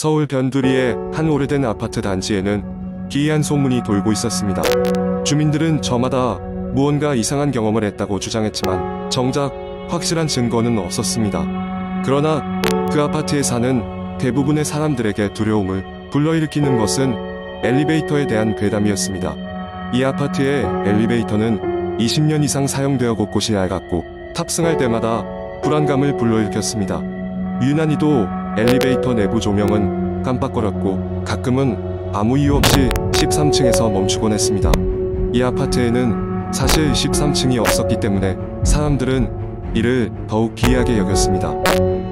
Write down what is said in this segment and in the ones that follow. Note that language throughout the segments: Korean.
서울 변두리의 한 오래된 아파트 단지에는 기이한 소문이 돌고 있었습니다. 주민들은 저마다 무언가 이상한 경험을 했다고 주장했지만 정작 확실한 증거는 없었습니다. 그러나 그 아파트에 사는 대부분의 사람들에게 두려움을 불러일으키는 것은 엘리베이터에 대한 괴담이었습니다. 이 아파트의 엘리베이터는 20년 이상 사용되어 곳곳이 낡았고 탑승할 때마다 불안감을 불러일으켰습니다. 유난히도 엘리베이터 내부 조명은 깜빡거렸고 가끔은 아무 이유 없이 13층에서 멈추곤 했습니다. 이 아파트에는 사실 13층이 없었기 때문에 사람들은 이를 더욱 기이하게 여겼습니다.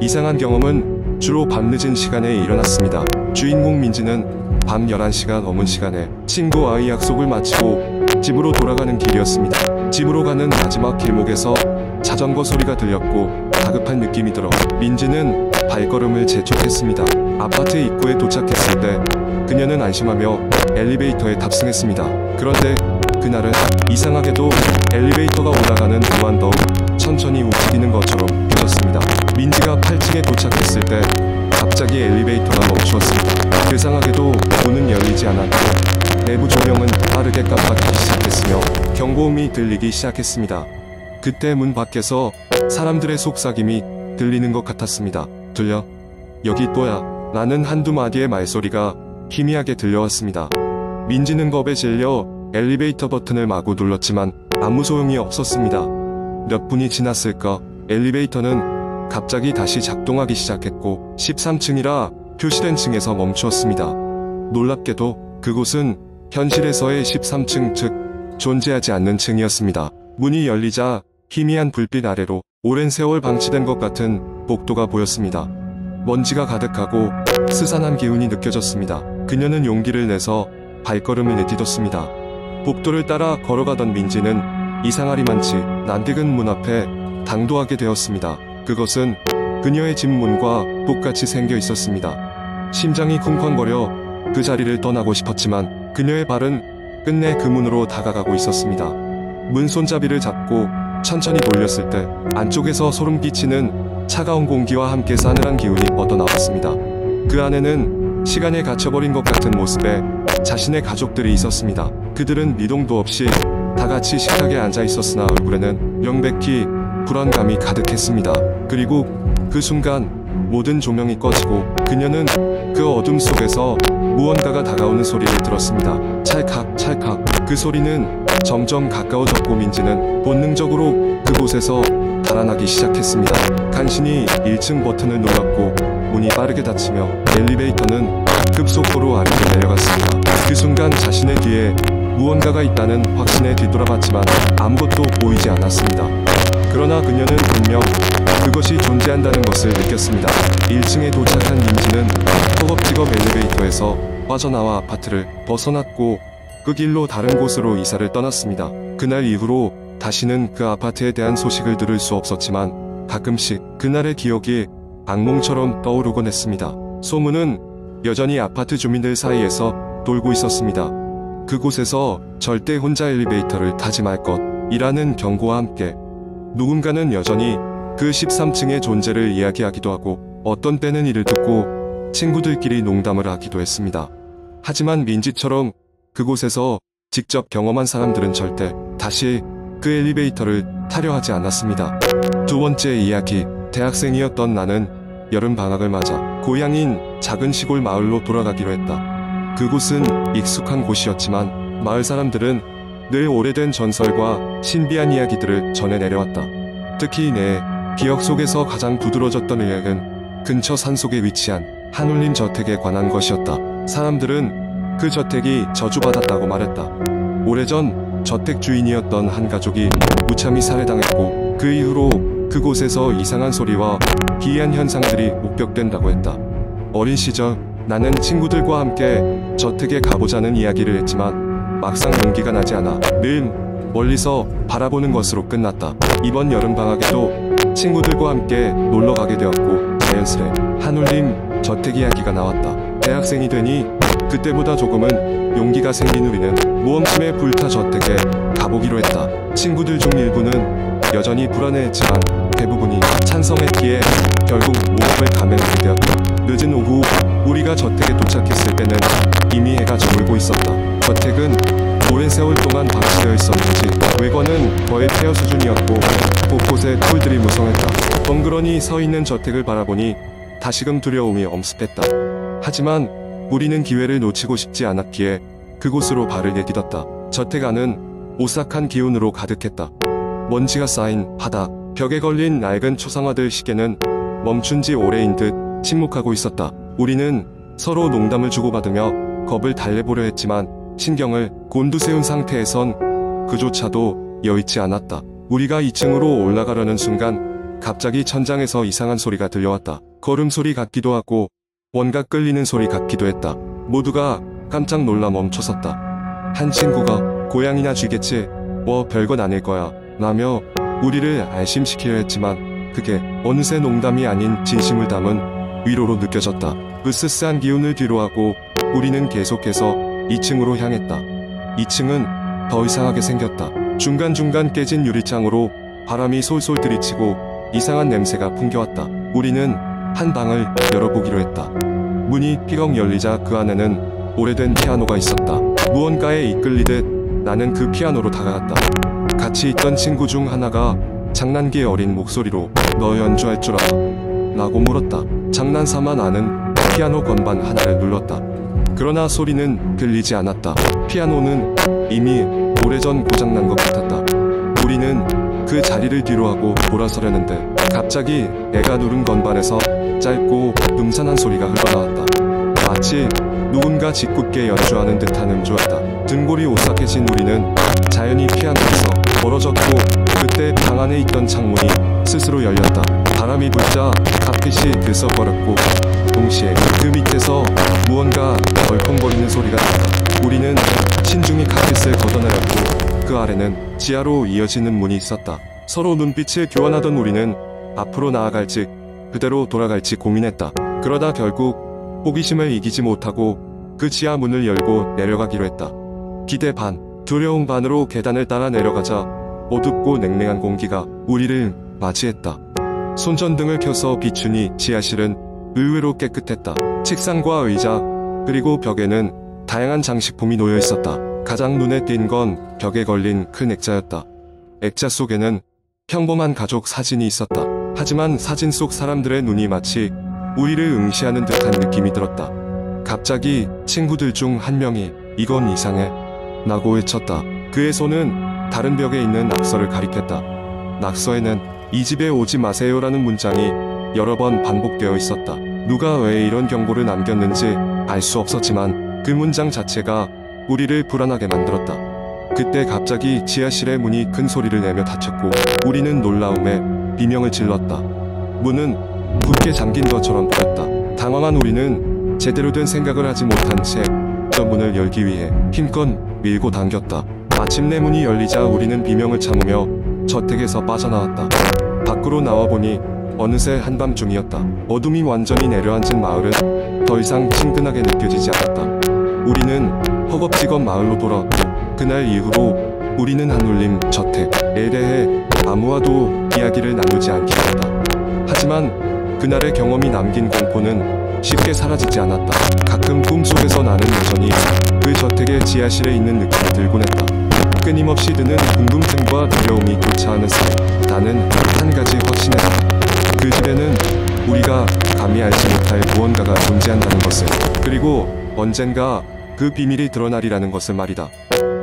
이상한 경험은 주로 밤늦은 시간에 일어났습니다. 주인공 민지는 밤 11시가 넘은 시간에 친구 아이 약속을 마치고 집으로 돌아가는 길이었습니다. 집으로 가는 마지막 길목에서 자전거 소리가 들렸고 다급한 느낌이 들어 민지는 발걸음을 재촉했습니다. 아파트 입구에 도착했을 때 그녀는 안심하며 엘리베이터에 탑승했습니다. 그런데 그날은 이상하게도 엘리베이터가 올라가는 동안 더욱 천천히 움직이는 것처럼 느껴졌습니다. 민지가 8층에 도착했을 때 갑자기 엘리베이터가 멈추었습니다. 이상하게도 문은 열리지 않았고 내부 조명은 빠르게 깜빡이기 시작했으며 경고음이 들리기 시작했습니다. 그때 문 밖에서 사람들의 속삭임이 들리는 것 같았습니다. 들려? 여기 또야? 라는 한두 마디의 말소리가 희미하게 들려왔습니다. 민지는 겁에 질려 엘리베이터 버튼을 마구 눌렀지만 아무 소용이 없었습니다. 몇 분이 지났을까 엘리베이터는 갑자기 다시 작동하기 시작했고 13층이라 표시된 층에서 멈추었습니다. 놀랍게도 그곳은 현실에서의 13층 즉 존재하지 않는 층이었습니다. 문이 열리자 희미한 불빛 아래로 오랜 세월 방치된 것 같은 복도가 보였습니다. 먼지가 가득하고 스산한 기운이 느껴졌습니다. 그녀는 용기를 내서 발걸음을 내딛었습니다. 복도를 따라 걸어가던 민지는 이상하리만치 낯익은 문 앞에 당도하게 되었습니다. 그것은 그녀의 집 문과 똑같이 생겨 있었습니다. 심장이 쿵쾅거려 그 자리를 떠나고 싶었지만 그녀의 발은 끝내 그 문으로 다가가고 있었습니다. 문 손잡이를 잡고 천천히 돌렸을 때 안쪽에서 소름 끼치는 차가운 공기와 함께 싸늘한 기운이 뻗어나왔습니다. 그 안에는 시간에 갇혀버린 것 같은 모습의 자신의 가족들이 있었습니다. 그들은 미동도 없이 다같이 식탁에 앉아 있었으나 얼굴에는 명백히 불안감이 가득했습니다. 그리고 그 순간 모든 조명이 꺼지고 그녀는 그 어둠 속에서 무언가가 다가오는 소리를 들었습니다. 찰칵 찰칵. 그 소리는 점점 가까워졌고 민지는 본능적으로 그곳에서 달아나기 시작했습니다. 간신히 1층 버튼을 눌렀고 문이 빠르게 닫히며 엘리베이터는 급속도로 아래로 내려갔습니다. 그 순간 자신의 뒤에 무언가가 있다는 확신에 뒤돌아봤지만 아무것도 보이지 않았습니다. 그러나 그녀는 분명 그것이 존재한다는 것을 느꼈습니다. 1층에 도착한 민지는 허겁지겁 엘리베이터에서 빠져나와 아파트를 벗어났고 그 길로 다른 곳으로 이사를 떠났습니다. 그날 이후로 다시는 그 아파트에 대한 소식을 들을 수 없었지만 가끔씩 그날의 기억이 악몽처럼 떠오르곤 했습니다. 소문은 여전히 아파트 주민들 사이에서 돌고 있었습니다. 그곳에서 절대 혼자 엘리베이터를 타지 말 것이라는 경고와 함께 누군가는 여전히 그 13층의 존재를 이야기하기도 하고 어떤 때는 이를 듣고 친구들끼리 농담을 하기도 했습니다. 하지만 민지처럼 그곳에서 직접 경험한 사람들은 절대 다시 그 엘리베이터를 타려 하지 않았습니다. 두 번째 이야기. 대학생이었던 나는 여름방학을 맞아 고향인 작은 시골 마을로 돌아가기로 했다. 그곳은 익숙한 곳이었지만 마을 사람들은 늘 오래된 전설과 신비한 이야기들을 전해 내려왔다. 특히 내 기억 속에서 가장 두드러졌던 이야기는 근처 산속에 위치한 한울림 저택에 관한 것이었다. 사람들은 그 저택이 저주받았다고 말했다. 오래전 저택 주인이었던 한 가족이 무참히 살해당했고 그 이후로 그곳에서 이상한 소리와 기이한 현상들이 목격된다고 했다. 어린 시절 나는 친구들과 함께 저택에 가보자는 이야기를 했지만 막상 용기가 나지 않아 늘 멀리서 바라보는 것으로 끝났다. 이번 여름방학에도 친구들과 함께 놀러 가게 되었고 자연스레 한울림 저택 이야기가 나왔다. 대학생이 되니 그때보다 조금은 용기가 생긴 우리는 모험심에 불타 저택에 가보기로 했다. 친구들 중 일부는 여전히 불안해했지만 대부분이 찬성했기에 결국 모험을 감행하게 되었다. 늦은 오후 우리가 저택에 도착했을 때는 이미 해가 저물고 있었다. 저택은 오랜 세월 동안 방치되어 있었는지 외관은 거의 폐허 수준이었고 곳곳에 풀들이 무성했다. 덩그러니 서 있는 저택을 바라보니 다시금 두려움이 엄습했다. 하지만 우리는 기회를 놓치고 싶지 않았기에 그곳으로 발을 내딛었다. 저택 안은 오싹한 기운으로 가득했다. 먼지가 쌓인 바닥, 벽에 걸린 낡은 초상화들 시계는 멈춘 지 오래인 듯 침묵하고 있었다. 우리는 서로 농담을 주고받으며 겁을 달래보려 했지만 신경을 곤두세운 상태에선 그조차도 여의치 않았다. 우리가 2층으로 올라가려는 순간 갑자기 천장에서 이상한 소리가 들려왔다. 걸음소리 같기도 하고 뭔가 끌리는 소리 같기도 했다. 모두가 깜짝 놀라 멈춰섰다. 한 친구가 고양이나 쥐겠지, 뭐 별건 아닐 거야 라며 우리를 안심시키려 했지만 그게 어느새 농담이 아닌 진심을 담은 위로로 느껴졌다. 으스스한 기운을 뒤로하고 우리는 계속해서 2층으로 향했다. 2층은 더 이상하게 생겼다. 중간중간 깨진 유리창으로 바람이 솔솔 들이치고 이상한 냄새가 풍겨왔다. 우리는 한 방을 열어보기로 했다. 문이 삐걱 열리자 그 안에는 오래된 피아노가 있었다. 무언가에 이끌리듯 나는 그 피아노로 다가갔다. 같이 있던 친구 중 하나가 장난기 어린 목소리로 "너 연주할 줄 알아?" 라고 물었다. 장난삼아 나는 피아노 건반 하나를 눌렀다. 그러나 소리는 들리지 않았다. 피아노는 이미 오래전 고장난 것 같았다. 우리는 그 자리를 뒤로하고 돌아서려는데 갑자기 내가 누른 건반에서 짧고 음산한 소리가 흘러나왔다. 마치 누군가 짓궂게 연주하는 듯한 음조였다. 등골이 오싹해진 우리는 자연히 피아노에서 멀어졌고 그때 방 안에 있던 창문이 스스로 열렸다. 바람이 불자 카펫이 들썩거렸고 동시에 그 밑에서 무언가 덜컹거리는 소리가 났다. 우리는 신중히 카펫을 걷어내렸고 그 아래는 지하로 이어지는 문이 있었다. 서로 눈빛을 교환하던 우리는 앞으로 나아갈지 그대로 돌아갈지 고민했다. 그러다 결국 호기심을 이기지 못하고 그 지하 문을 열고 내려가기로 했다. 기대 반, 두려움 반으로 계단을 따라 내려가자 어둡고 냉랭한 공기가 우리를 맞이했다. 손전등을 켜서 비추니 지하실은 의외로 깨끗했다. 책상과 의자 그리고 벽에는 다양한 장식품이 놓여 있었다. 가장 눈에 띈 건 벽에 걸린 큰 액자였다. 액자 속에는 평범한 가족 사진이 있었다. 하지만 사진 속 사람들의 눈이 마치 우리를 응시하는 듯한 느낌이 들었다. 갑자기 친구들 중 한 명이 "이건 이상해" 라고 외쳤다. 그의 손은 다른 벽에 있는 낙서를 가리켰다. 낙서에는 "이 집에 오지 마세요 라는 문장이 여러 번 반복되어 있었다. 누가 왜 이런 경고를 남겼는지 알 수 없었지만 그 문장 자체가 우리를 불안하게 만들었다. 그때 갑자기 지하실의 문이 큰 소리를 내며 닫혔고 우리는 놀라움에 비명을 질렀다. 문은 굳게 잠긴 것처럼 보였다. 당황한 우리는 제대로 된 생각을 하지 못한 채 저 문을 열기 위해 힘껏 밀고 당겼다. 마침내 문이 열리자 우리는 비명을 참으며 저택에서 빠져나왔다. 밖으로 나와보니 어느새 한밤중이었다. 어둠이 완전히 내려앉은 마을은 더 이상 친근하게 느껴지지 않았다. 우리는 허겁지겁 마을로 돌아왔고 그날 이후로 우리는 한울림 저택에 대해 아무와도 이야기를 나누지 않기로 했다. 하지만 그날의 경험이 남긴 공포는 쉽게 사라지지 않았다. 가끔 꿈속에서 나는 여전히 그 저택의 지하실에 있는 느낌이 들곤 했다. 끊임없이 드는 궁금증과 두려움이 교차하는 사이 나는 한 가지 확신했다. 그 집에는 우리가 감히 알지 못할 무언가가 존재한다는 것을, 그리고 언젠가 그 비밀이 드러나리라는 것을 말이다.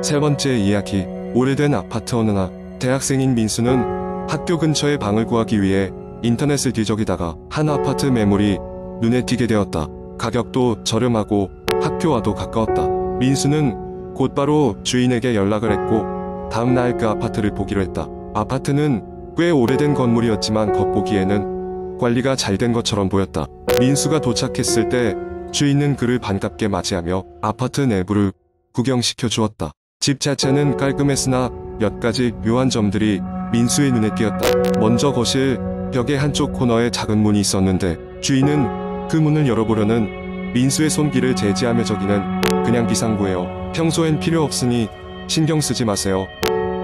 세 번째 이야기. 오래된 아파트 어느 날 대학생인 민수는 학교 근처에 방을 구하기 위해 인터넷을 뒤적이다가 한 아파트 매물이 눈에 띄게 되었다. 가격도 저렴하고 학교와도 가까웠다. 민수는 곧바로 주인에게 연락을 했고 다음날 그 아파트를 보기로 했다. 아파트는 꽤 오래된 건물이었지만 겉보기에는 관리가 잘 된 것처럼 보였다. 민수가 도착했을 때 주인은 그를 반갑게 맞이하며 아파트 내부를 구경시켜 주었다. 집 자체는 깔끔했으나 몇 가지 묘한 점들이 민수의 눈에 띄었다. 먼저 거실 벽의 한쪽 코너에 작은 문이 있었는데 주인은 그 문을 열어보려는 민수의 손길을 제지하며 "저기는 그냥 비상구예요. 평소엔 필요 없으니 신경 쓰지 마세요"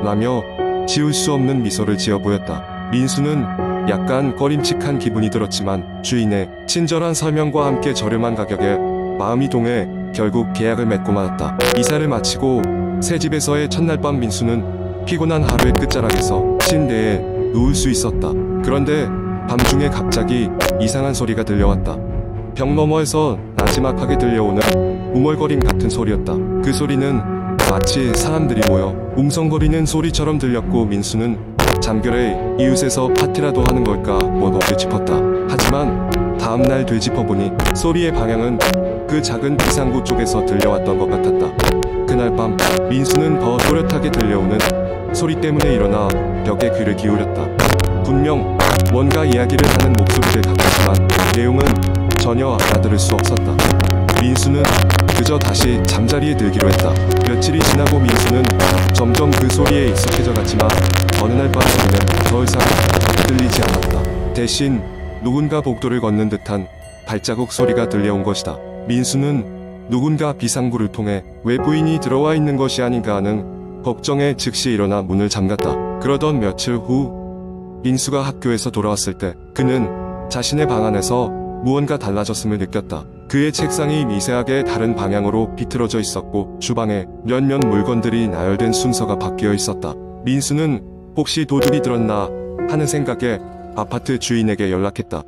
라며 지울 수 없는 미소를 지어 보였다. 민수는 약간 꺼림칙한 기분이 들었지만 주인의 친절한 설명과 함께 저렴한 가격에 마음이 동해 결국 계약을 맺고 말았다. 이사를 마치고 새 집에서의 첫날 밤 민수는 피곤한 하루의 끝자락에서 침대에 누울 수 있었다. 그런데 밤중에 갑자기 이상한 소리가 들려왔다. 벽 너머에서 나지막하게 들려오는 우멀거림 같은 소리였다. 그 소리는 마치 사람들이 모여 웅성거리는 소리처럼 들렸고 민수는 잠결에 이웃에서 파티라도 하는 걸까 뭐도 되짚었다. 하지만 다음날 되짚어보니 소리의 방향은 그 작은 비상구 쪽에서 들려왔던 것 같았다. 그날 밤 민수는 더 또렷하게 들려오는 소리 때문에 일어나 벽에 귀를 기울였다. 분명 뭔가 이야기를 하는 목소리를 같았지만 내용은 전혀 알아들을 수 없었다. 민수는 그저 다시 잠자리에 들기로 했다. 며칠이 지나고 민수는 점점 그 소리에 익숙해져 갔지만 어느 날 밤 소리는 더 이상 들리지 않았다. 대신 누군가 복도를 걷는 듯한 발자국 소리가 들려온 것이다. 민수는 누군가 비상구를 통해 외부인이 들어와 있는 것이 아닌가 하는 걱정에 즉시 일어나 문을 잠갔다. 그러던 며칠 후 민수가 학교에서 돌아왔을 때 그는 자신의 방 안에서 무언가 달라졌음을 느꼈다. 그의 책상이 미세하게 다른 방향으로 비틀어져 있었고 주방에 몇몇 물건들이 나열된 순서가 바뀌어 있었다. 민수는 혹시 도둑이 들었나 하는 생각에 아파트 주인에게 연락했다.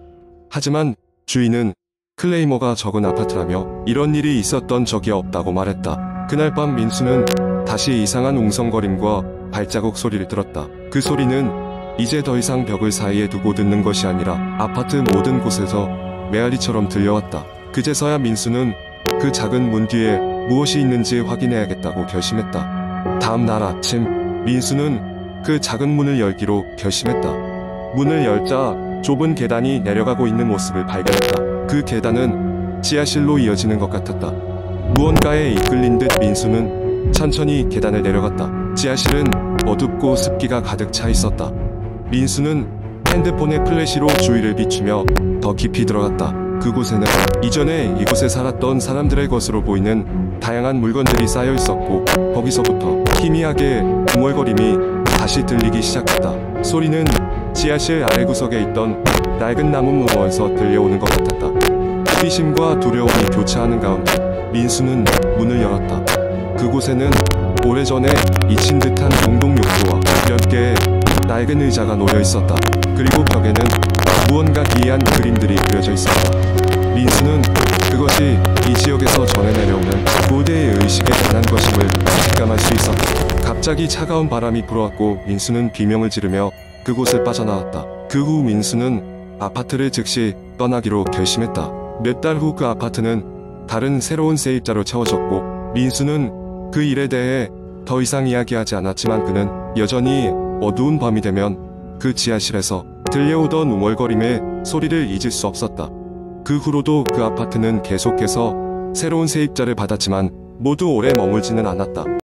하지만 주인은 클레이머가 적은 아파트라며 이런 일이 있었던 적이 없다고 말했다. 그날 밤 민수는 다시 이상한 웅성거림과 발자국 소리를 들었다. 그 소리는 이제 더 이상 벽을 사이에 두고 듣는 것이 아니라 아파트 모든 곳에서 메아리처럼 들려왔다. 그제서야 민수는 그 작은 문 뒤에 무엇이 있는지 확인해야겠다고 결심했다. 다음 날 아침 민수는 그 작은 문을 열기로 결심했다. 문을 열자 좁은 계단이 내려가고 있는 모습을 발견했다. 그 계단은 지하실로 이어지는 것 같았다. 무언가에 이끌린 듯 민수는 천천히 계단을 내려갔다. 지하실은 어둡고 습기가 가득 차 있었다. 민수는 핸드폰의 플래시로 주위를 비추며 더 깊이 들어갔다. 그곳에는 이전에 이곳에 살았던 사람들의 것으로 보이는 다양한 물건들이 쌓여 있었고 거기서부터 희미하게 웅얼거림이 다시 들리기 시작했다. 소리는 지하실 아래 구석에 있던 낡은 나무 너머에서 들려오는 것 같았다. 호기심과 두려움이 교차하는 가운데 민수는 문을 열었다. 그곳에는 오래전에 잊힌 듯한 공동 욕조와 몇 개의 낡은 의자가 놓여 있었다. 그리고 벽에는 무언가 기이한 그림들이 그려져 있었다. 민수는 그것이 이 지역에서 전해 내려오는 고대의 의식에 관한 것임을 직감할 수 있었다. 갑자기 차가운 바람이 불어왔고 민수는 비명을 지르며 그곳을 빠져나왔다. 그 후 민수는 아파트를 즉시 떠나기로 결심했다. 몇 달 후 그 아파트는 다른 새로운 세입자로 채워졌고 민수는 그 일에 대해 더 이상 이야기하지 않았지만 그는 여전히 어두운 밤이 되면 그 지하실에서 들려오던 웅얼거림의 소리를 잊을 수 없었다. 그 후로도 그 아파트는 계속해서 새로운 세입자를 받았지만 모두 오래 머물지는 않았다.